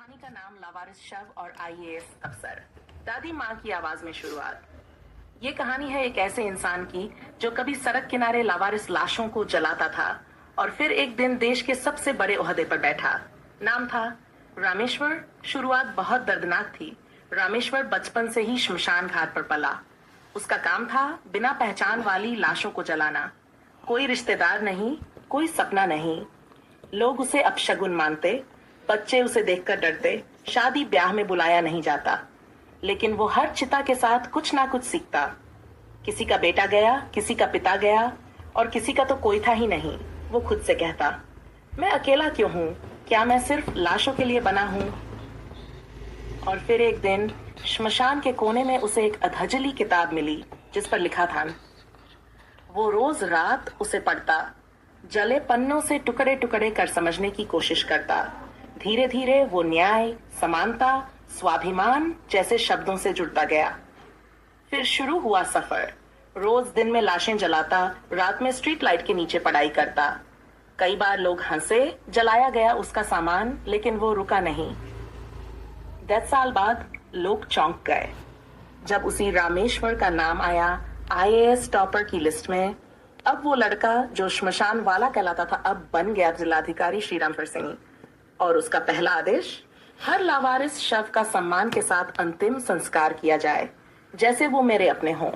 कहानी का नाम लावारिस शव और आईएएस अफसर। दादी माँ की आवाज में शुरुआत। ये कहानी है एक ऐसे इंसान की जो कभी सड़क किनारे लावारिस लाशों को जलाता था और फिर एक दिन देश के सबसे बड़े ओहदे पर बैठा। नाम था रामेश्वर। शुरुआत बहुत दर्दनाक थी। रामेश्वर बचपन से ही श्मशान घाट पर पला। उसका काम था बिना पहचान वाली लाशों को जलाना। कोई रिश्तेदार नहीं, कोई सपना नहीं। लोग उसे अपशगुन मानते, बच्चे उसे देखकर डरते, शादी ब्याह में बुलाया नहीं जाता। लेकिन वो हर चिता के साथ कुछ ना कुछ सीखता। किसी का बेटा गया, किसी का पिता गया और किसी का तो कोई था ही नहीं। वो खुद से कहता, मैं अकेला क्यों हूँ? क्या मैं सिर्फ लाशों के लिए बना हूँ? और फिर एक दिन श्मशान के कोने में उसे एक अधजली किताब मिली जिस पर लिखा था। वो रोज रात उसे पढ़ता, जले पन्नों से टुकड़े टुकड़े कर समझने की कोशिश करता। धीरे धीरे वो न्याय, समानता, स्वाभिमान जैसे शब्दों से जुड़ता गया। फिर शुरू हुआ सफर। रोज दिन में लाशें जलाता, रात में स्ट्रीट लाइट के नीचे पढ़ाई करता। कई बार लोग हंसे, जलाया गया उसका सामान, लेकिन वो रुका नहीं। 10 साल बाद लोग चौंक गए जब उसी रामेश्वर का नाम आया आईएएस टॉपर की लिस्ट में। अब वो लड़का जो श्मशान वाला कहलाता था अब बन गया जिलाधिकारी श्रीराम सिंह। और उसका पहला आदेश, हर लावारिस शव का सम्मान के साथ अंतिम संस्कार किया जाए, जैसे वो मेरे अपने हों।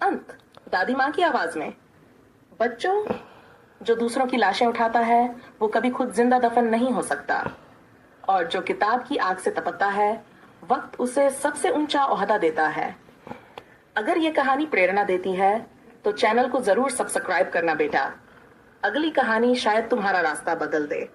अंत दादी माँ की आवाज में। बच्चों, जो दूसरों की लाशें उठाता है वो कभी खुद जिंदा दफन नहीं हो सकता। और जो किताब की आग से तपकता है, वक्त उसे सबसे ऊंचा ओहदा देता है। अगर ये कहानी प्रेरणा देती है तो चैनल को जरूर सब्सक्राइब करना बेटा। अगली कहानी शायद तुम्हारा रास्ता बदल दे।